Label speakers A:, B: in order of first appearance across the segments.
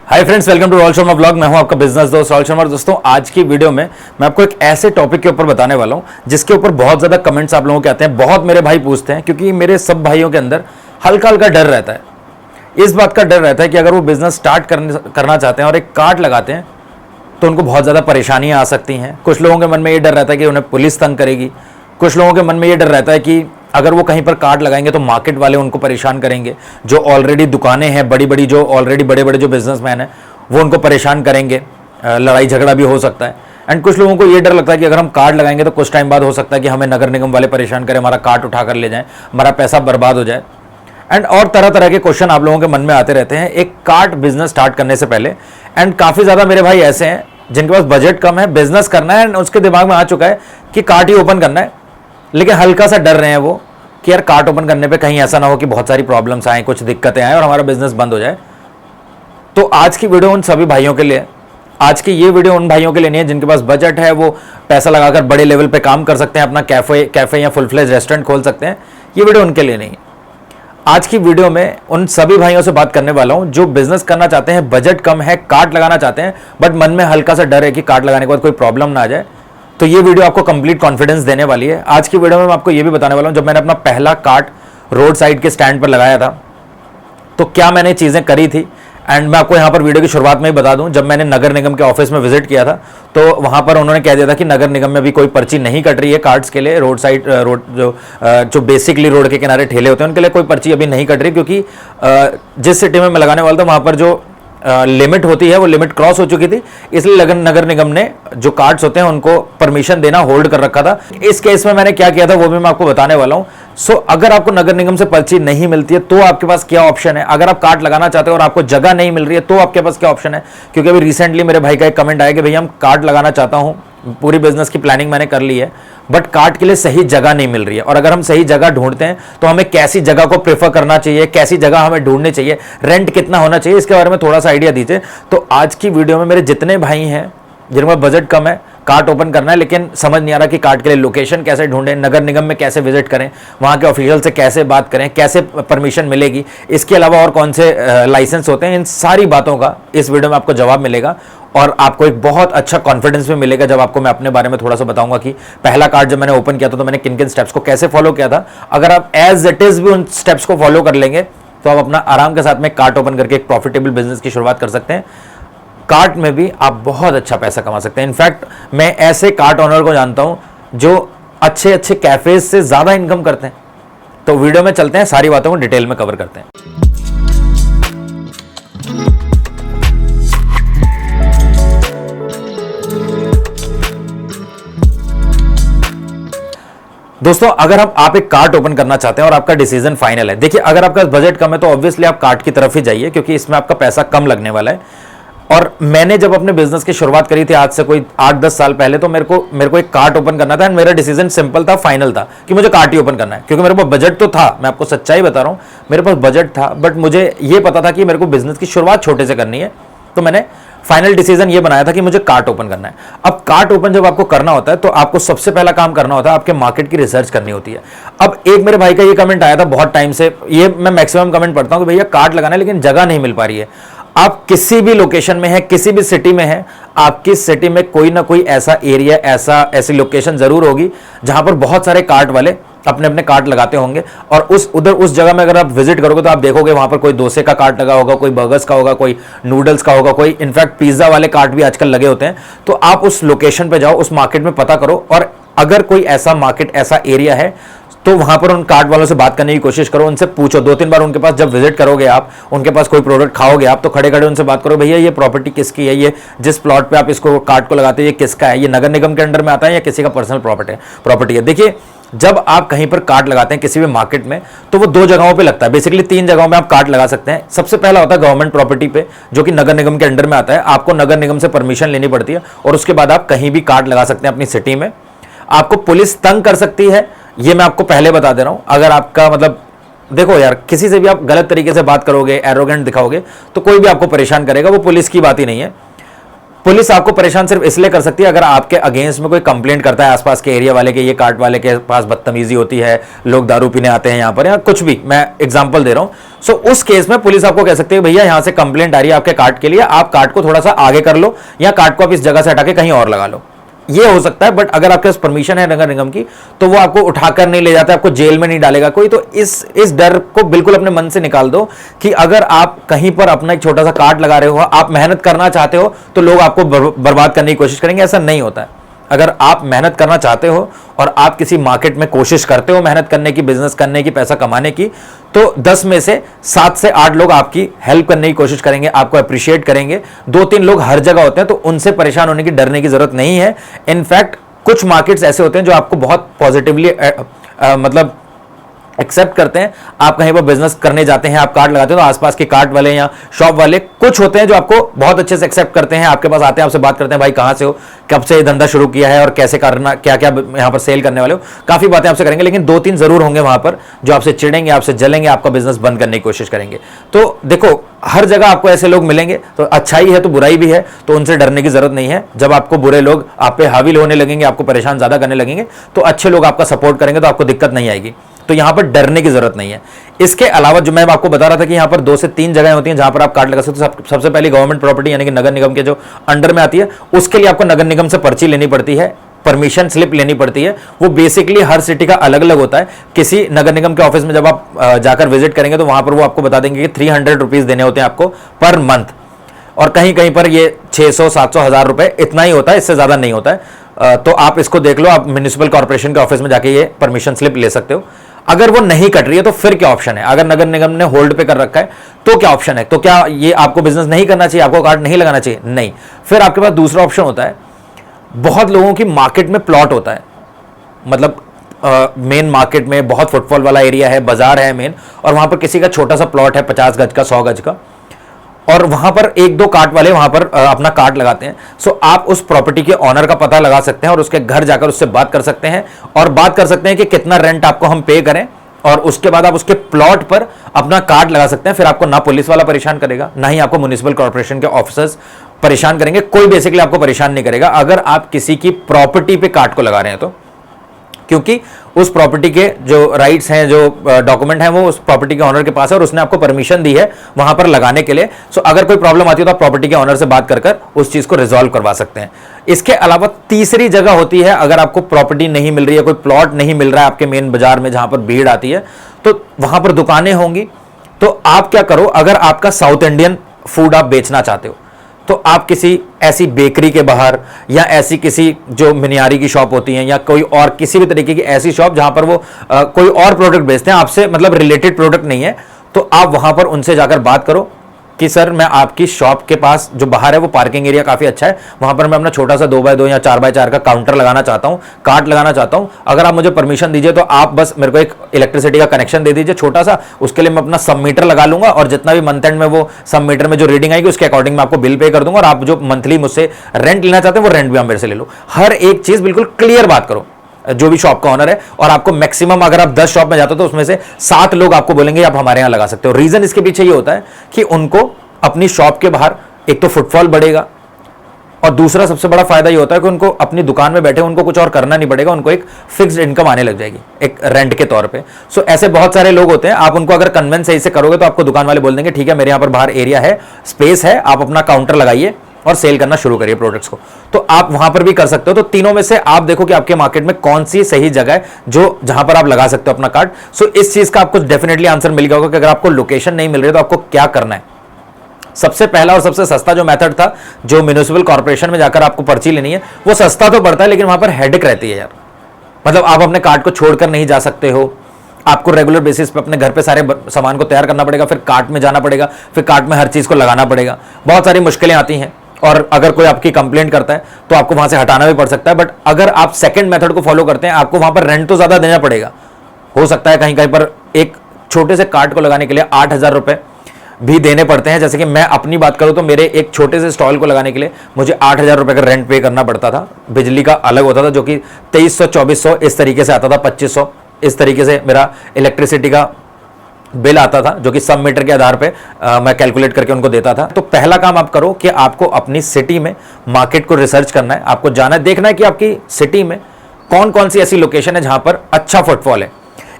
A: Hi friends, welcome to Rahul Sharma blog. मैं हूं आपका बिजनेस दोस्त राहुल शर्मा। दोस्तों, आज की वीडियो में मैं आपको एक ऐसे टॉपिक के ऊपर बताने वाला हूं जिसके ऊपर बहुत ज़्यादा कमेंट्स आप लोगों के आते हैं, बहुत मेरे भाई पूछते हैं, क्योंकि मेरे सब भाइयों के अंदर हल्का हल्का डर रहता है। इस बात का डर रहता है कि अगर वो बिजनेस स्टार्ट करना चाहते हैं और एक कार्ड लगाते हैं तो उनको बहुत ज़्यादा परेशानियाँ आ सकती हैं। कुछ लोगों के मन में ये डर रहता है कि उन्हें पुलिस तंग करेगी। कुछ लोगों के मन में ये डर रहता है कि अगर वो कहीं पर कार्ड लगाएंगे तो मार्केट वाले उनको परेशान करेंगे। जो ऑलरेडी दुकानें हैं बड़ी बड़ी, जो ऑलरेडी बड़े बड़े जो बिजनेसमैन हैं वो उनको परेशान करेंगे, लड़ाई झगड़ा भी हो सकता है। एंड कुछ लोगों को ये डर लगता है कि अगर हम कार्ड लगाएंगे तो कुछ टाइम बाद हो सकता है कि हमें नगर निगम वाले परेशान करें, हमारा कार्ड उठा कर ले जाएं, हमारा पैसा बर्बाद हो जाए। एंड और तरह तरह के क्वेश्चन आप लोगों के मन में आते रहते हैं एक कार्ड बिजनेस स्टार्ट करने से पहले। एंड काफ़ी ज़्यादा मेरे भाई ऐसे हैं जिनके पास बजट कम है, बिजनेस करना है, एंड उसके दिमाग में आ चुका है कि कार्ड ही ओपन करना है, लेकिन हल्का सा डर रहे हैं वो कि यार कार्ड ओपन करने पे कहीं ऐसा ना हो कि बहुत सारी प्रॉब्लम्स आए, कुछ दिक्कतें आए और हमारा बिजनेस बंद हो जाए। तो आज की वीडियो उन सभी भाइयों के लिए, आज की ये वीडियो उन भाइयों के लिए नहीं है जिनके पास बजट है, वो पैसा लगाकर बड़े लेवल पे काम कर सकते हैं, अपना कैफे या फुल फ्लेज रेस्टोरेंट खोल सकते हैं। ये वीडियो उनके लिए नहीं है। आज की वीडियो में उन सभी भाइयों से बात करने वाला हूं जो बिजनेस करना चाहते हैं, बजट कम है, कार्ड लगाना चाहते हैं, बट मन में हल्का सा डर है कि कार्ड लगाने के बाद कोई प्रॉब्लम ना आ जाए। तो ये वीडियो आपको कंप्लीट कॉन्फिडेंस देने वाली है। आज की वीडियो में मैं आपको ये भी बताने वाला हूं, जब मैंने अपना पहला कार्ड रोड साइड के स्टैंड पर लगाया था तो क्या मैंने चीज़ें करी थी। एंड मैं आपको यहाँ पर वीडियो की शुरुआत में ही बता दूं, जब मैंने नगर निगम के ऑफिस में विजिट किया था तो वहाँ पर उन्होंने कह दिया था कि नगर निगम में भी कोई पर्ची नहीं कट रही है कार्ड्स के लिए। रोड साइड रोड जो बेसिकली रोड के किनारे ठेले होते हैं उनके लिए कोई पर्ची अभी नहीं कट रही, क्योंकि जिस सिटी में मैं लगाने वाला था वहाँ पर जो लिमिट होती है वो लिमिट क्रॉस हो चुकी थी। इसलिए नगर निगम ने जो कार्ड्स होते हैं उनको परमिशन देना होल्ड कर रखा था। इस केस में मैंने क्या किया था वो भी मैं आपको बताने वाला हूं। सो अगर आपको नगर निगम से पर्ची नहीं मिलती है तो आपके पास क्या ऑप्शन है, अगर आप कार्ड लगाना चाहते हो और आपको जगह नहीं मिल रही है तो आपके पास क्या ऑप्शन है। क्योंकि अभी रिसेंटली मेरे भाई का एक कमेंट आया कि भैया हम कार्ड लगाना चाहता हूं, पूरी बिजनेस की प्लानिंग मैंने कर ली है, बट कार्ड के लिए सही जगह नहीं मिल रही है। और अगर हम सही जगह ढूंढते हैं तो हमें कैसी जगह को प्रेफर करना चाहिए, कैसी जगह हमें ढूंढनी चाहिए, रेंट कितना होना चाहिए, इसके बारे में थोड़ा सा आइडिया दीजिए। तो आज की वीडियो में मेरे जितने भाई हैं जिनका बजट कम है, कार्ड ओपन करना है लेकिन समझ नहीं आ रहा कि कार्ड के लिए लोकेशन कैसे ढूंढें, नगर निगम में कैसे विजिट करें, वहाँ के ऑफिशियल से कैसे बात करें, कैसे परमिशन मिलेगी, इसके अलावा और कौन से लाइसेंस होते हैं, इन सारी बातों का इस वीडियो में आपको जवाब मिलेगा। और आपको एक बहुत अच्छा कॉन्फिडेंस भी मिलेगा जब आपको मैं अपने बारे में थोड़ा सा बताऊंगा कि पहला कार्ड जब मैंने ओपन किया था तो मैंने किन किन स्टेप्स को कैसे फॉलो किया था। अगर आप एज इट इज भी उन स्टेप्स को फॉलो कर लेंगे तो आप अपना आराम के साथ में कार्ड ओपन करके एक प्रॉफिटेबल बिजनेस की शुरुआत कर सकते हैं। कार्ड में भी आप बहुत अच्छा पैसा कमा सकते हैं। इनफैक्ट मैं ऐसे कार्ड ओनर को जानता हूं जो अच्छे अच्छे कैफेज से ज्यादा इनकम करते हैं। तो वीडियो में चलते हैं, सारी बातों को डिटेल में कवर करते हैं। दोस्तों, अगर आप एक कार्ट ओपन करना चाहते हैं और आपका डिसीजन फाइनल है, देखिए अगर आपका बजट कम है तो ऑब्वियसली आप कार्ट की तरफ ही जाइए, क्योंकि इसमें आपका पैसा कम लगने वाला है। और मैंने जब अपने बिजनेस की शुरुआत करी थी आज से कोई 8-10 साल पहले, तो मेरे को एक कार्ट ओपन करना था एंड मेरा डिसीजन सिंपल था, फाइनल था कि मुझे कार्ट ही ओपन करना है। क्योंकि मेरे पास बजट तो था, मैं आपको सच्चाई बता रहा हूं, मेरे पास बजट था, बट मुझे ये पता था कि मेरे को बिजनेस की शुरुआत छोटे से करनी है। तो मैंने फाइनल डिसीजन ये बनाया था कि मुझे कार्ट ओपन करना है। अब कार्ट ओपन जब आपको करना होता है तो आपको सबसे पहला काम करना होता है, आपके मार्केट की रिसर्च करनी होती है। अब एक मेरे भाई का ये कमेंट आया था बहुत टाइम से, ये मैं मैक्सिमम कमेंट पढ़ता हूं कि भैया कार्ट लगाना है लेकिन जगह नहीं मिल पा रही है। आप किसी भी लोकेशन में है, किसी भी सिटी में है, आपकी सिटी में कोई ना कोई ऐसा एरिया, ऐसी लोकेशन जरूर होगी जहां पर बहुत सारे कार्ट वाले अपने अपने कार्ट लगाते होंगे। और उस जगह में अगर आप विजिट करोगे तो आप देखोगे वहां पर कोई डोसे का कार्ट लगा होगा, कोई बर्गर्स का होगा, कोई नूडल्स का होगा, कोई इनफैक्ट पिज्जा वाले कार्ट भी आजकल लगे होते हैं। तो आप उस लोकेशन पे जाओ, उस मार्केट में पता करो, और अगर कोई ऐसा मार्केट, ऐसा एरिया है तो वहां पर उन कार्ट वालों से बात करने की कोशिश करो, उनसे पूछो 2-3 बार उनके पास जब विजिट करोगे आप, उनके पास कोई प्रोडक्ट खाओगे आप, तो खड़े खड़े उनसे बात करो, भैया ये प्रॉपर्टी किसकी है, ये जिस प्लॉट पे आप इसको कार्ट को लगाते हो ये किसका है, ये नगर निगम के अंडर में आता है या किसी का पर्सनल प्रॉपर्टी है। देखिए जब आप कहीं पर कार्ट लगाते हैं किसी भी मार्केट में तो वो 2 जगहों पे लगता है, बेसिकली 3 जगहों में आप कार्ट लगा सकते हैं। सबसे पहला होता है गवर्नमेंट प्रॉपर्टी पे, जो कि नगर निगम के अंडर में आता है, आपको नगर निगम से परमिशन लेनी पड़ती है और उसके बाद आप कहीं भी कार्ट लगा सकते हैं अपनी सिटी में। आपको पुलिस तंग कर सकती है, ये मैं आपको पहले बता दे रहा हूं। अगर आपका मतलब देखो यार, किसी से भी आप गलत तरीके से बात करोगे, एरोगेंट दिखाओगे तो कोई भी आपको परेशान करेगा, वो पुलिस की बात ही नहीं है। पुलिस आपको परेशान सिर्फ इसलिए कर सकती है अगर आपके अगेंस्ट में कोई कंप्लेंट करता है आसपास के एरिया वाले के, ये कार्ट वाले के पास बदतमीजी होती है, लोग दारू पीने आते हैं यहाँ पर, या कुछ भी, मैं एग्जांपल दे रहा हूं। सो उस केस में पुलिस आपको कह सकती है भैया यहां से कंप्लेंट आ रही है आपके कार्ट के लिए, आप कार्ट को थोड़ा सा आगे कर लो या कार्ट को आप इस जगह से हटा के कहीं और लगा लो। ये हो सकता है, बट अगर आपके पास परमिशन है नगर निगम की तो वो आपको उठाकर नहीं ले जाता, आपको जेल में नहीं डालेगा कोई। तो इस डर को बिल्कुल अपने मन से निकाल दो कि अगर आप कहीं पर अपना एक छोटा सा कार्ड लगा रहे हो, आप मेहनत करना चाहते हो तो लोग आपको बर्बाद करने की कोशिश करेंगे, ऐसा नहीं होता है। अगर आप मेहनत करना चाहते हो और आप किसी मार्केट में कोशिश करते हो मेहनत करने की, बिजनेस करने की, पैसा कमाने की, तो 10 में से 7 से 8 लोग आपकी हेल्प करने की कोशिश करेंगे, आपको अप्रिशिएट करेंगे। 2-3 लोग हर जगह होते हैं, तो उनसे परेशान होने की, डरने की जरूरत नहीं है। इनफैक्ट कुछ मार्केट्स ऐसे होते हैं जो आपको बहुत पॉजिटिवली मतलब एक्सेप्ट करते हैं। आप कहीं पर बिजनेस करने जाते हैं, आप कार्ड लगाते हैं, तो आसपास के कार्ड वाले या शॉप वाले कुछ होते हैं जो आपको बहुत अच्छे से एक्सेप्ट करते हैं, आपके पास आते हैं, आपसे बात करते हैं, भाई कहां से हो, कब से ये धंधा शुरू किया है और कैसे करना, क्या क्या यहां पर सेल करने वाले हो, काफी बातें आपसे करेंगे। लेकिन 2-3 जरूर होंगे वहां पर जो आपसे चिढ़ेंगे, आपसे जलेंगे, आपका बिजनेस बंद करने की कोशिश करेंगे। तो देखो, हर जगह आपको ऐसे लोग मिलेंगे, तो अच्छाई है तो बुराई भी है, तो उनसे डरने की जरूरत नहीं है। जब आपको बुरे लोग आप पे हावी होने लगेंगे, आपको परेशान ज्यादा करने लगेंगे, तो अच्छे लोग आपका सपोर्ट करेंगे, तो आपको दिक्कत नहीं आएगी। तो यहां पर डरने की जरूरत नहीं है। इसके अलावा जो मैं आपको बता रहा था कि यहां पर 2 से 3 जगह होती हैं जहां पर आप कार्ड लगा सकते हो। सबसे पहले गवर्नमेंट प्रॉपर्टी यानी कि नगर निगम के जो अंडर में आती है, उसके लिए आपको नगर निगम से पर्ची लेनी पड़ती है, परमिशन स्लिप लेनी पड़ती है। वो बेसिकली हर सिटी का अलग अलग होता है। किसी नगर निगम के ऑफिस में जब आप जाकर विजिट करेंगे तो वहां पर वो आपको बता देंगे कि 300 रुपीज देने होते हैं आपको पर मंथ, और कहीं कहीं पर ये 600, 700, 1000 रुपए इतना ही होता है, इससे ज्यादा नहीं होता है। तो आप इसको देख लो, आप म्युनिसिपल कॉर्पोरेशन के ऑफिस में जाके ये परमिशन स्लिप ले सकते हो। अगर वो नहीं कट रही है तो फिर क्या ऑप्शन है? अगर नगर निगम ने होल्ड पे कर रखा है तो क्या ऑप्शन है? तो क्या ये आपको बिजनेस नहीं करना चाहिए, आपको कार्ड नहीं लगाना चाहिए? नहीं। फिर आपके पास दूसरा ऑप्शन होता है, बहुत लोगों की मार्केट में प्लॉट होता है, मतलब मेन मार्केट में बहुत फुटफॉल वाला एरिया है, बाजार है मेन, और वहां पर किसी का छोटा सा प्लॉट है 50 गज का, 100 गज का, और वहां पर 1-2 कार्ट वाले वहां पर अपना कार्ट लगाते हैं। सो आप उस प्रॉपर्टी के ऑनर का पता लगा सकते हैं और उसके घर जाकर उससे बात कर सकते हैं, और बात कर सकते हैं कि कितना रेंट आपको हम पे करें, और उसके बाद आप उसके प्लॉट पर अपना कार्ड लगा सकते हैं। फिर आपको ना पुलिस वाला परेशान करेगा, ना ही आपको म्युनिसिपल कॉर्पोरेशन के ऑफिसर्स परेशान करेंगे, कोई बेसिकली आपको परेशान नहीं करेगा अगर आप किसी की प्रॉपर्टी पे कार्ड को लगा रहे हैं तो, क्योंकि उस प्रॉपर्टी के जो राइट्स हैं, जो डॉक्यूमेंट हैं, वो उस प्रॉपर्टी के ऑनर के पास है और उसने आपको परमिशन दी है वहां पर लगाने के लिए। सो अगर कोई प्रॉब्लम आती है तो आप प्रॉपर्टी के ऑनर से बात कर उस चीज को रिजॉल्व करवा सकते हैं। इसके अलावा तीसरी जगह होती है, अगर आपको प्रॉपर्टी नहीं मिल रही है, कोई प्लॉट नहीं मिल रहा है आपके मेन बाजार में जहां पर भीड़ आती है, तो वहां पर दुकानें होंगी। तो आप क्या करो, अगर आपका साउथ इंडियन फूड आप बेचना चाहते हो तो आप किसी ऐसी बेकरी के बाहर, या ऐसी किसी जो मिनियारी की शॉप होती है, या कोई और किसी भी तरीके की ऐसी शॉप जहां पर वो कोई और प्रोडक्ट बेचते हैं, आपसे मतलब रिलेटेड प्रोडक्ट नहीं है, तो आप वहां पर उनसे जाकर बात करो कि सर मैं आपकी शॉप के पास जो बाहर है वो पार्किंग एरिया काफी अच्छा है, वहां पर मैं अपना छोटा सा 2x2 या 4x4 का काउंटर लगाना चाहता हूं, कार्ट लगाना चाहता हूं। अगर आप मुझे परमिशन दीजिए तो आप बस मेरे को एक इलेक्ट्रिसिटी का कनेक्शन दे दीजिए छोटा सा, उसके लिए मैं अपना सब मीटर लगा लूंगा, और जितना भी मंथ एंड में वो सब मीटर में जो रीडिंग आएगी उसके अकॉर्डिंग मैं आपको बिल पे कर दूंगा, और आप जो मंथली मुझसे रेंट लेना चाहते हैं वो रेंट भी आप मेरे से ले लो। हर एक चीज बिल्कुल क्लियर बात करो जो भी शॉप का ऑनर है, और आपको मैक्सिमम, अगर आप 10 शॉप में जाते हो तो उसमें से 7 लोग आपको बोलेंगे आप हमारे यहां लगा सकते हो। रीजन इसके पीछे ये होता है कि उनको अपनी शॉप के बाहर एक तो फुटफॉल बढ़ेगा, और दूसरा सबसे बड़ा फायदा ये होता है कि उनको अपनी दुकान में बैठे उनको कुछ और करना नहीं पड़ेगा, उनको एक फिक्स्ड इनकम आने लग जाएगी एक रेंट के तौर पे। सो ऐसे बहुत सारे लोग होते हैं, आप उनको अगर कन्वेंस सही से करोगे तो आपको दुकान वाले बोल देंगे ठीक है मेरे यहाँ पर बाहर एरिया है, स्पेस है, आप अपना काउंटर लगाइए और सेल करना शुरू करिए प्रोडक्ट्स को। तो आप वहां पर भी कर सकते हो। तो तीनों में से आप देखो कि आपके मार्केट में कौन सी सही जगह है जो जहां पर आप लगा सकते हो अपना कार्ड। सो इस चीज का आपको डेफिनेटली आंसर मिल गया होगा कि अगर आपको लोकेशन नहीं मिल रही तो आपको क्या करना है। सबसे पहला और सबसे सस्ता जो मेथड था, जो म्युनिसिपल कॉर्पोरेशन में जाकर आपको पर्ची लेनी है, वो सस्ता तो पड़ता है लेकिन वहां पर हेडेक रहती है यार। मतलब आप अपने कार्ड को छोड़कर नहीं जा सकते हो, आपको रेगुलर बेसिस पे अपने घर पे सारे सामान को तैयार करना पड़ेगा, फिर कार्ट में जाना पड़ेगा, फिर कार्ट में हर चीज को लगाना पड़ेगा, बहुत सारी मुश्किलें आती हैं। और अगर कोई आपकी कंप्लेंट करता है तो आपको वहां से हटाना भी पड़ सकता है। बट अगर आप सेकंड मेथड को फॉलो करते हैं, आपको वहां पर रेंट तो ज्यादा देना पड़ेगा, हो सकता है कहीं कहीं पर एक छोटे से कार्ट को लगाने के लिए 8,000 रुपए भी देने पड़ते हैं। जैसे कि मैं अपनी बात करूं तो मेरे एक छोटे से स्टॉल को लगाने के लिए मुझे 8,000 रुपए का रेंट पे करना पड़ता था। बिजली का अलग होता था जो कि 2300 2400 इस तरीके से आता था, 2500 इस तरीके से मेरा इलेक्ट्रिसिटी का बिल आता था जो कि सब मीटर के आधार पे मैं कैलकुलेट करके उनको देता था। तो पहला काम आप करो कि आपको अपनी सिटी में मार्केट को रिसर्च करना है, आपको जाना है, देखना है कि आपकी सिटी में कौन कौन सी ऐसी लोकेशन है जहां पर अच्छा फुटफॉल है।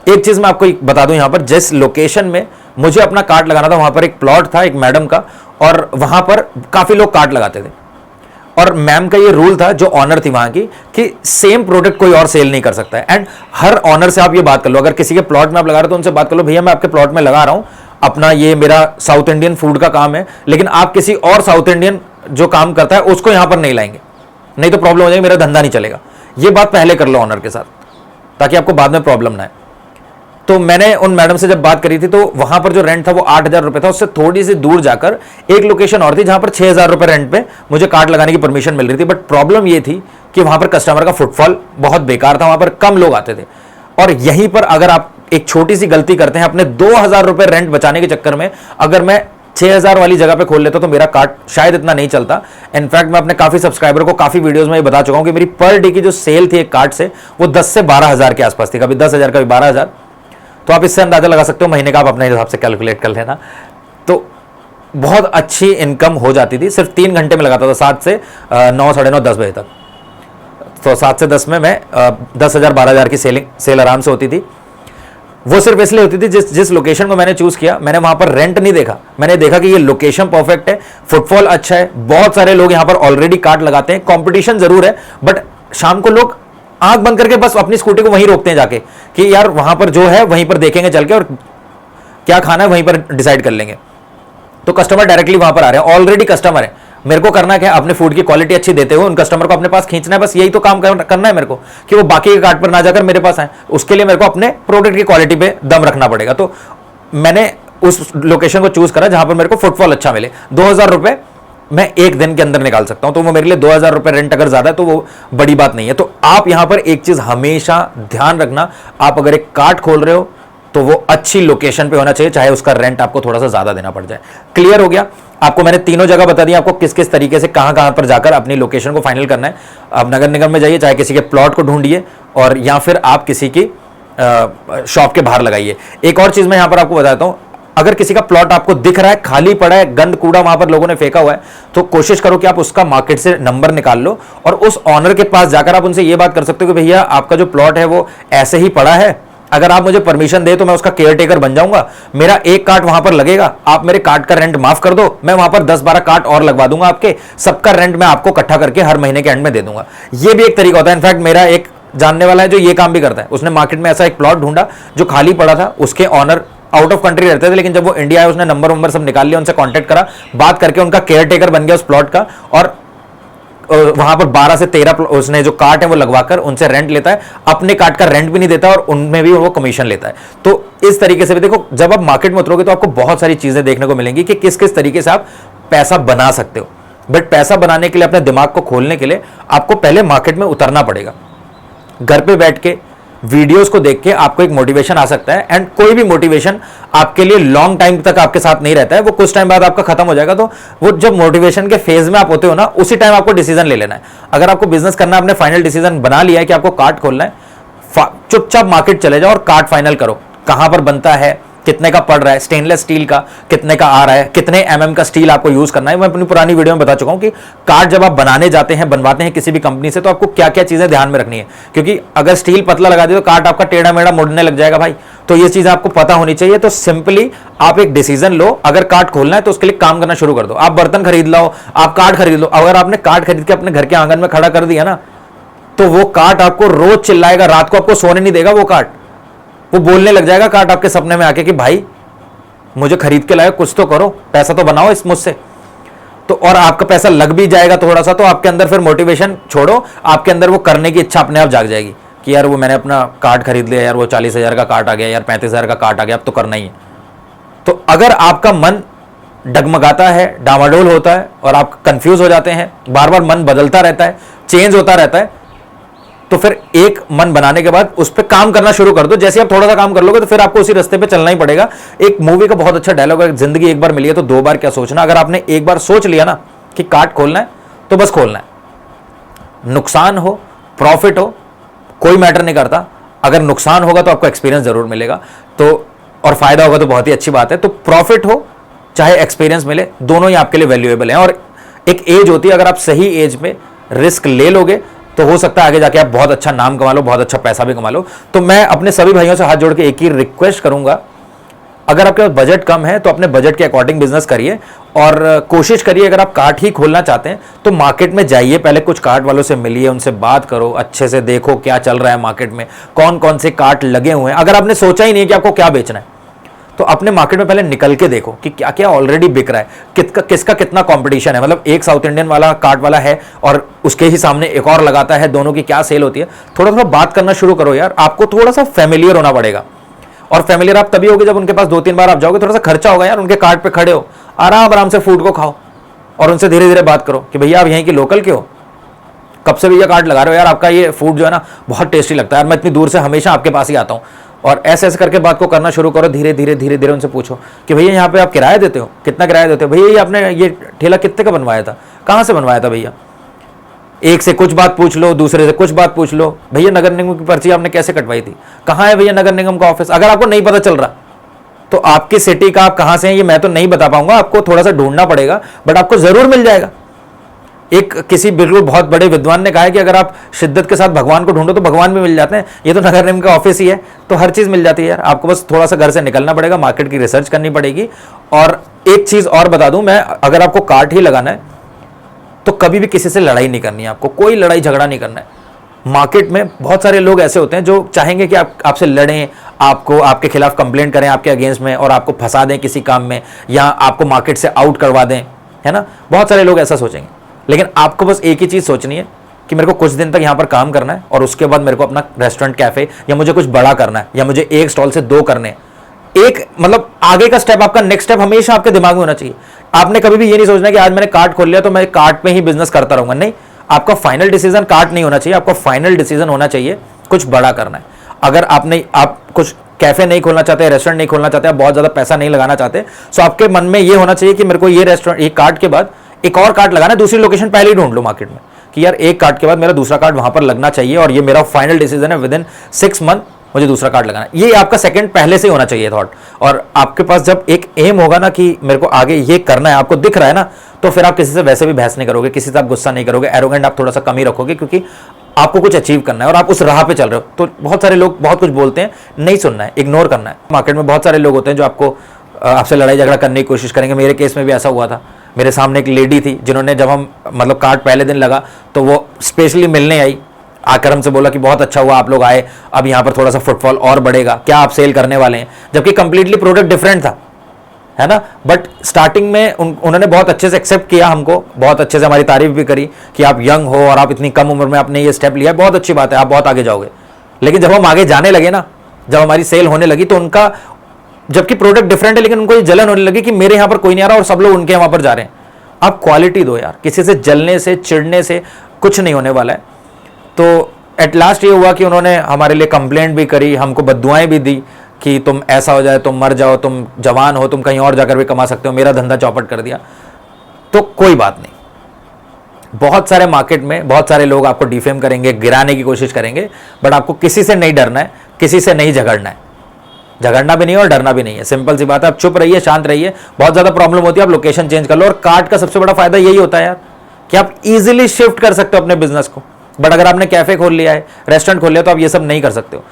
A: एक चीज मैं आपको बता दूं, यहां पर जिस लोकेशन में मुझे अपना कार्ट लगाना था वहां पर एक प्लॉट था एक मैडम का, और वहां पर काफी लोग कार्ट लगाते थे, और मैम का ये रूल था जो ऑनर थी वहां की कि सेम प्रोडक्ट कोई और सेल नहीं कर सकता है। एंड हर ऑनर से आप ये बात कर लो, अगर किसी के प्लॉट में आप लगा रहे हो तो उनसे बात कर लो, भैया मैं आपके प्लॉट में लगा रहा हूं, अपना ये मेरा साउथ इंडियन फूड का काम है, लेकिन आप किसी और साउथ इंडियन जो काम करता है उसको यहां पर नहीं लाएंगे, नहीं तो प्रॉब्लम हो जाएगी, मेरा धंधा नहीं चलेगा। ये बात पहले कर लो ऑनर के साथ, ताकि आपको बाद में प्रॉब्लम ना आए। तो मैंने उन मैडम से जब बात करी थी तो वहां पर जो रेंट था वो 8,000 रुपए था। उससे थोड़ी सी दूर जाकर एक लोकेशन और थी जहां पर 6,000 रुपए रेंट पे मुझे कार्ट लगाने की परमिशन मिल रही थी। बट प्रॉब्लम ये थी कि वहां पर कस्टमर का फुटफॉल बहुत बेकार था, वहां पर कम लोग आते थे। और यहीं पर अगर आप एक छोटी सी गलती करते हैं अपने 2,000 रुपए रेंट बचाने के चक्कर में, अगर मैं 6,000 वाली जगह पे खोल लेता तो मेरा कार्ट शायद इतना नहीं चलता। इनफैक्ट मैं अपने काफी सब्सक्राइबर को काफी वीडियोस में ये बता चुका हूं कि मेरी पर डे की जो सेल थी एक कार्ट से वो 10 से 12,000 के आसपास थी, कभी 10,000 कभी 12,000। तो आप इससे अंदाजा लगा सकते हो, महीने का आप अपने हिसाब से कैलकुलेट कर लेना। तो बहुत अच्छी इनकम हो जाती थी, सिर्फ 3 घंटे में लगाता था, 7 से 9, साढ़े 9, 10 बजे तक। तो 7 से 10 में मैं 10,000 12,000 की सेल आराम से होती थी। वो सिर्फ इसलिए होती थी जिस लोकेशन को मैंने चूज किया, मैंने वहां पर रेंट नहीं देखा, मैंने देखा कि ये लोकेशन परफेक्ट है, फुटफॉल अच्छा है, बहुत सारे लोग यहां पर ऑलरेडी कार्ट लगाते हैं, कंपटीशन जरूर है, बट शाम को लोग आंख बंद करके बस अपनी स्कूटी को वहीं रोकते हैं जाके कि यार वहां पर जो है वहीं पर देखेंगे चल के, और क्या खाना है वहीं पर डिसाइड कर लेंगे। तो कस्टमर डायरेक्टली वहां पर आ रहे हैं, ऑलरेडी कस्टमर है। मेरे को करना क्या है, अपने फूड की क्वालिटी अच्छी देते हुए उन कस्टमर को अपने पास खींचना है, बस यही तो काम करना है मेरे को, कि वो बाकी के कार्ट पर ना जाकर मेरे पास आए। उसके लिए मेरे को अपने प्रोडक्ट की क्वालिटी पे दम रखना पड़ेगा। तो मैंने उस लोकेशन को चूज करा जहां पर मेरे को फुटफॉल अच्छा मिले। 2,000 रुपए मैं एक दिन के अंदर निकाल सकता हूं, तो वो मेरे लिए 2,000 रुपए रेंट अगर ज्यादा है तो वो बड़ी बात नहीं है। तो आप यहां पर एक चीज हमेशा ध्यान रखना, आप अगर एक कार्ट खोल रहे हो तो वो अच्छी लोकेशन पे होना चाहिए, चाहे उसका रेंट आपको थोड़ा सा ज्यादा देना पड़ जाए। क्लियर हो गया? आपको मैंने तीनों जगह बता दिया आपको किस किस तरीके से कहां कहां पर जाकर अपनी लोकेशन को फाइनल करना है। आप नगर निगम में जाइए, चाहे किसी के प्लॉट को ढूंढिए, और या फिर आप किसी की शॉप के बाहर लगाइए। एक और चीज मैं यहां पर आपको बताता हूं, अगर किसी का प्लॉट आपको दिख रहा है खाली पड़ा है, गंद कूड़ा वहां पर लोगों ने फेंका हुआ है, तो कोशिश करो कि आप उसका मार्केट से नंबर निकाल लो और उस ऑनर के पास जाकर आप उनसे यह बात कर सकते हो कि भैया आपका जो प्लॉट है वो ऐसे ही पड़ा है, अगर आप मुझे परमिशन दे तो मैं उसका केयर टेकर बन जाऊंगा, मेरा एक कार्ट वहां पर लगेगा, आप मेरे कार्ट का रेंट माफ कर दो, मैं वहां पर 10-12 कार्ट और लगवा दूंगा आपके, सबका रेंट मैं आपको इकट्ठा करके हर महीने के एंड में दे दूंगा। यह भी एक तरीका होता है। इनफैक्ट मेरा एक जानने वाला है जो ये काम भी करता है, उसने मार्केट में ऐसा एक प्लॉट ढूंढा जो खाली पड़ा था, उसके ऑनर आउट ऑफ कंट्री रहते थे, लेकिन जब वो इंडिया आए उसने नंबर सब निकाल लिया, उनसे कांटेक्ट करा, बात करके उनका केयर टेकर बन गया उस प्लॉट का, और वहां पर 12 से 13 उसने जो कार्ट है वो लगवाकर उनसे रेंट लेता है, अपने कार्ट का रेंट भी नहीं देता और उनमें भी वो कमीशन लेता है। तो इस तरीके से भी देखो, जब आप मार्केट में उतरोगे तो आपको बहुत सारी चीजें देखने को मिलेंगी कि किस किस तरीके से आप पैसा बना सकते हो। बट पैसा बनाने के लिए, अपने दिमाग को खोलने के लिए आपको पहले मार्केट में उतरना पड़ेगा। घर पे बैठ के वीडियोस को देख के आपको एक मोटिवेशन आ सकता है, एंड कोई भी मोटिवेशन आपके लिए लॉन्ग टाइम तक आपके साथ नहीं रहता है, वो कुछ टाइम बाद आपका खत्म हो जाएगा। तो वो जब मोटिवेशन के फेज में आप होते हो ना, उसी टाइम आपको डिसीजन ले लेना है। अगर आपको बिजनेस करना है, आपने फाइनल डिसीजन बना लिया है कि आपको कार्ट खोलना है, चुपचाप मार्केट चले जाओ और कार्ट फाइनल करो। कहां पर बनता है, कितने का पड़ रहा है, स्टेनलेस स्टील का कितने का आ रहा है, कितने mm का स्टील आपको यूज करना है। मैं अपनी पुरानी वीडियो में बता चुका हूं कि कार्ड जब आप बनाने जाते हैं, बनवाते हैं किसी भी कंपनी से, तो आपको क्या क्या चीजें ध्यान में रखनी है, क्योंकि अगर स्टील पतला लगा दे तो कार्ड आपका टेढ़ा मेढ़ा मुड़ने लग जाएगा भाई। तो ये चीजें आपको पता होनी चाहिए। तो सिंपली आप एक डिसीजन लो, अगर कार्ड खोलना है तो उसके लिए काम करना शुरू कर दो। आप बर्तन खरीद लो, आप कार्ड खरीद लो। अगर आपने कार्ड खरीद के अपने घर के आंगन में खड़ा कर दिया ना, तो वो कार्ड आपको रोज चिल्लाएगा, रात को आपको सोने नहीं देगा। वो कार्ड वो बोलने लग जाएगा, कार्ड आपके सपने में आके कि भाई मुझे खरीद के लाए, कुछ तो करो, पैसा तो बनाओ इस मुझसे। तो और आपका पैसा लग भी जाएगा थोड़ा सा, तो आपके अंदर फिर मोटिवेशन छोड़ो, आपके अंदर वो करने की इच्छा अपने आप जाग जाएगी कि यार वो मैंने अपना कार्ड खरीद लिया, यार वो 40,000 का कार्ड आ गया, यार 35,000 का कार्ड आ गया, अब तो करना ही है। तो अगर आपका मन डगमगाता है, डामाडोल होता है और आप कंफ्यूज हो जाते हैं, बार बार मन बदलता रहता है, चेंज होता रहता है, तो फिर एक मन बनाने के बाद उस पर काम करना शुरू कर दो। जैसे आप थोड़ा सा काम कर लोगे तो फिर आपको उसी रास्ते पे चलना ही पड़ेगा। एक मूवी का बहुत अच्छा डायलॉग है, जिंदगी एक बार मिली है तो 2 बार क्या सोचना। अगर आपने एक बार सोच लिया ना कि कार्ट खोलना है तो बस खोलना है, नुकसान हो प्रॉफिट हो कोई मैटर नहीं करता। अगर नुकसान होगा तो आपको एक्सपीरियंस जरूर मिलेगा। तो और फायदा होगा तो बहुत ही अच्छी बात है। तो प्रॉफिट हो चाहे एक्सपीरियंस मिले, दोनों ही आपके लिए वैल्यूएबल हैं। और एक एज होती है, अगर आप सही एज में रिस्क ले लोगे तो हो सकता है आगे जाके आप बहुत अच्छा नाम कमा लो, बहुत अच्छा पैसा भी कमा लो। तो मैं अपने सभी भाइयों से हाथ जोड़ के एक ही रिक्वेस्ट करूंगा, अगर आपके पास बजट कम है तो अपने बजट के अकॉर्डिंग बिजनेस करिए और कोशिश करिए, अगर आप कार्ट ही खोलना चाहते हैं तो मार्केट में जाइए, पहले कुछ कार्ट वालों से मिलिए, उनसे बात करो, अच्छे से देखो क्या चल रहा है मार्केट में, कौन कौन से कार्ट लगे हुए हैं। अगर आपने सोचा ही नहीं है कि आपको क्या बेचना है तो अपने मार्केट में पहले निकल के देखो कि क्या क्या ऑलरेडी बिक रहा है, किसका कितना कंपटीशन है। मतलब एक साउथ इंडियन वाला कार्ट वाला है और उसके ही सामने एक और लगाता है, दोनों की क्या सेल होती है। थोड़ा थोड़ा बात करना शुरू करो यार, आपको थोड़ा सा फैमिलियर होना पड़ेगा। और फैमिलियर आप तभी होगे जब उनके पास 2-3 बार आप जाओगे, थोड़ा सा खर्चा होगा यार, उनके कार्ट पे खड़े हो, आराम आराम से फूड को खाओ और उनसे धीरे धीरे बात करो कि भैया आप यहीं के लोकल के हो, कब से भैया कार्ट लगा रहे हो यार, आपका ये फूड जो है ना बहुत टेस्टी लगता है यार, मैं इतनी दूर से हमेशा आपके पास ही आता हूँ। और ऐसे ऐसे करके बात को करना शुरू करो, धीरे धीरे धीरे धीरे उनसे पूछो कि भैया यहाँ पे आप किराया देते हो, कितना किराया देते हो, भैया ये आपने ये ठेला कितने का बनवाया था, कहाँ से बनवाया था भैया। एक से कुछ बात पूछ लो, दूसरे से कुछ बात पूछ लो, भैया नगर निगम की पर्ची आपने कैसे कटवाई थी, कहाँ है भैया नगर निगम का ऑफिस। अगर आपको नहीं पता चल रहा तो आपकी सिटी का आप कहाँ से हैं ये मैं तो नहीं बता पाऊंगा, आपको थोड़ा सा ढूंढना पड़ेगा, बट आपको जरूर मिल जाएगा। एक किसी बिल्कुल बहुत बड़े विद्वान ने कहा है कि अगर आप शिद्दत के साथ भगवान को ढूंढो तो भगवान भी मिल जाते हैं। ये तो नगर निगम का ऑफिस ही है, तो हर चीज मिल जाती है यार। आपको बस थोड़ा सा घर से निकलना पड़ेगा, मार्केट की रिसर्च करनी पड़ेगी। और एक चीज और बता दूं मैं, अगर आपको कार्ट ही लगाना है तो कभी भी किसी से लड़ाई नहीं करनी है, आपको कोई लड़ाई झगड़ा नहीं करना है। मार्केट में बहुत सारे लोग ऐसे होते हैं जो चाहेंगे कि आपसे लड़ें, आपको आपके खिलाफ कंप्लेंट करें आपके अगेंस्ट में और आपको फंसा दें किसी काम में या आपको मार्केट से आउट करवा दें, है ना। बहुत सारे लोग ऐसा सोचेंगे, लेकिन आपको बस एक ही चीज सोचनी है कि मेरे को कुछ दिन तक यहां पर काम करना है और उसके बाद मेरे को अपना रेस्टोरेंट कैफे या मुझे कुछ बड़ा करना है या मुझे एक स्टॉल से 2 करने हैं। एक मतलब आगे का स्टेप, आपका नेक्स्ट स्टेप हमेशा आपके दिमाग में होना चाहिए। आपने कभी भी ये नहीं सोचना कि आज मैंने कार्ट खोल लिया तो मैं कार्ट पे ही बिजनेस करता रहूंगा, नहीं। आपका फाइनल डिसीजन कार्ट नहीं होना चाहिए, आपका फाइनल डिसीजन होना चाहिए कुछ बड़ा करना है। अगर आप कुछ कैफे नहीं खोलना चाहते, रेस्टोरेंट नहीं खोलना चाहते, आप बहुत ज्यादा पैसा नहीं लगाना चाहते, तो आपके मन में ये होना चाहिए कि मेरे को ये रेस्टोरेंट, एक कार्ट के बाद एक और कार्ट लगाना है, दूसरी लोकेशन पहले ही ढूंढ लो मार्केट में कि यार एक कार्ट के बाद मेरा दूसरा कार्ट वहां पर लगना चाहिए और ये मेरा फाइनल डिसीजन है, विद इन 6 मंथ मुझे दूसरा कार्ड लगाना है। ये आपका सेकंड पहले से ही होना चाहिए थॉट। और आपके पास जब एक एम होगा ना कि मेरे को आगे ये करना है, आपको दिख रहा है ना, तो फिर आप किसी से वैसे भी बहस नहीं करोगे, किसी से आप गुस्सा नहीं करोगे, एरोगेंट आप थोड़ा सा कम ही रखोगे, क्योंकि आपको कुछ अचीव करना है और आप उस राह पे चल रहे हो। तो बहुत सारे लोग बहुत कुछ बोलते हैं, नहीं सुनना है, इग्नोर करना है। मार्केट में बहुत सारे लोग होते हैं जो आपसे लड़ाई झगड़ा करने की कोशिश करेंगे। मेरे केस में भी ऐसा हुआ था। मेरे सामने एक लेडी थी जिन्होंने, जब हम मतलब कार्ड पहले दिन लगा तो वो स्पेशली मिलने आई, आकर हमसे बोला कि बहुत अच्छा हुआ आप लोग आए, अब यहाँ पर थोड़ा सा फुटफॉल और बढ़ेगा, क्या आप सेल करने वाले हैं, जबकि कंप्लीटली प्रोडक्ट डिफरेंट था, है ना। बट स्टार्टिंग में उन्होंने बहुत अच्छे से एक्सेप्ट किया हमको, बहुत अच्छे से हमारी तारीफ भी करी कि आप यंग हो और आप इतनी कम उम्र में आपने ये स्टेप लिया, बहुत अच्छी बात है, आप बहुत आगे जाओगे। लेकिन जब हम आगे जाने लगे ना, जब हमारी सेल होने लगी तो उनका, जबकि प्रोडक्ट डिफरेंट है, लेकिन उनको ये जलन होने लगी कि मेरे यहाँ पर कोई नहीं आ रहा और सब लोग उनके वहां पर जा रहे हैं। आप क्वालिटी दो यार, किसी से जलने से चिढ़ने से कुछ नहीं होने वाला है। तो एट लास्ट ये हुआ कि उन्होंने हमारे लिए कंप्लेंट भी करी, हमको बद्दुआएं भी दी कि तुम ऐसा हो जाए, तुम मर जाओ, तुम जवान हो, तुम कहीं और जाकर भी कमा सकते हो, मेरा धंधा चौपट कर दिया। तो कोई बात नहीं, बहुत सारे मार्केट में बहुत सारे लोग आपको डिफेम करेंगे, गिराने की कोशिश करेंगे, बट आपको किसी से नहीं डरना है, किसी से नहीं झगड़ना है, झगड़ना भी नहीं और डरना भी नहीं है। सिंपल सी बात है, आप चुप रहिए, शांत रहिए। बहुत ज्यादा प्रॉब्लम होती है, आप लोकेशन चेंज कर लो। और कार्ट का सबसे बड़ा फायदा यही होता है यार कि आप इजीली शिफ्ट कर सकते हो अपने बिजनेस को। बट अगर आपने कैफे खोल लिया है, रेस्टोरेंट खोल लिया, तो आप ये सब नहीं कर सकते हो।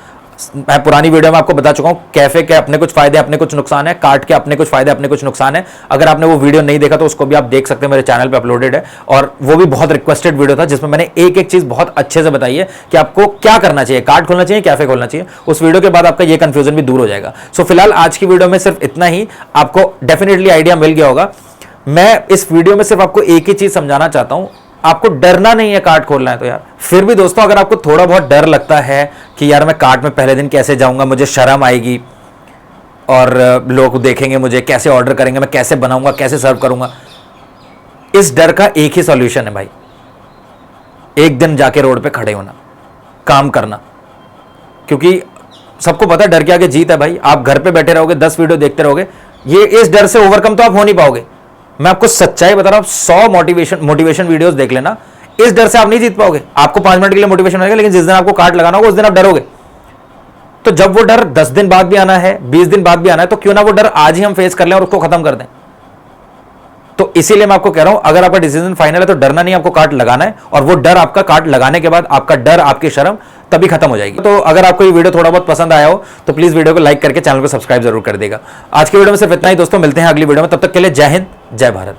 A: मैं पुरानी वीडियो में आपको बता चुका हूं, कैफे के अपने कुछ फायदे, अपने कुछ नुकसान है, कार्ट के अपने कुछ फायदे, अपने कुछ नुकसान है। अगर आपने वो वीडियो नहीं देखा तो उसको भी आप देख सकते हैं, मेरे चैनल पे अपलोडेड है। और वो भी बहुत रिक्वेस्टेड वीडियो था, जिसमें मैंने एक एक चीज बहुत अच्छे से बताई है कि आपको क्या करना चाहिए, कार्ट खोलना चाहिए, कैफे खोलना चाहिए। उस वीडियो के बाद आपका ये कंफ्यूजन भी दूर हो जाएगा। सो फिलहाल आज की वीडियो में सिर्फ इतना ही, आपको डेफिनेटली आइडिया मिल गया होगा। मैं इस वीडियो में सिर्फ आपको एक ही चीज समझाना चाहता हूं, आपको डरना नहीं है कार्ट खोलना है तो यार। फिर भी दोस्तों, अगर आपको थोड़ा बहुत डर लगता है कि यार मैं कार्ट में पहले दिन कैसे जाऊंगा, मुझे शर्म आएगी और लोग देखेंगे मुझे, कैसे ऑर्डर करेंगे, मैं कैसे बनाऊंगा, कैसे सर्व करूंगा, इस डर का एक ही सॉल्यूशन है भाई, एक दिन जाके रोड पे खड़े होना, काम करना। क्योंकि सबको पता है डर के आगे जीत है भाई। आप घर पे बैठे रहोगे, 10 वीडियो देखते रहोगे, ये इस डर से ओवरकम तो आप हो नहीं पाओगे। मैं आपको सच्चाई बता रहा हूं, 100 मोटिवेशन वीडियोस देख लेना, इस डर से आप नहीं जीत पाओगे। आपको 5 मिनट के लिए मोटिवेशन मिलेगा, लेकिन जिस दिन आपको कार्ट लगाना होगा उस दिन आप डरोगे। तो जब वो डर 10 दिन बाद भी आना है, 20 दिन बाद भी आना है, तो क्यों ना वो डर आज ही हम फेस कर लें और उसको खत्म कर दें। तो इसीलिए मैं आपको कह रहा हूं, अगर आपका डिसीजन फाइनल है तो डरना नहीं, आपको कार्ड लगाना है, और वो डर आपका कार्ड लगाने के बाद आपका डर, आपकी शर्म तभी खत्म हो जाएगी। तो अगर आपको ये वीडियो थोड़ा बहुत पसंद आया हो तो प्लीज वीडियो को लाइक करके चैनल को सब्सक्राइब जरूर कर देगा। आज की वीडियो में सिर्फ इतना ही दोस्तों, मिलते हैं अगली वीडियो में, तब तक के लिए जय हिंद, जय भारत।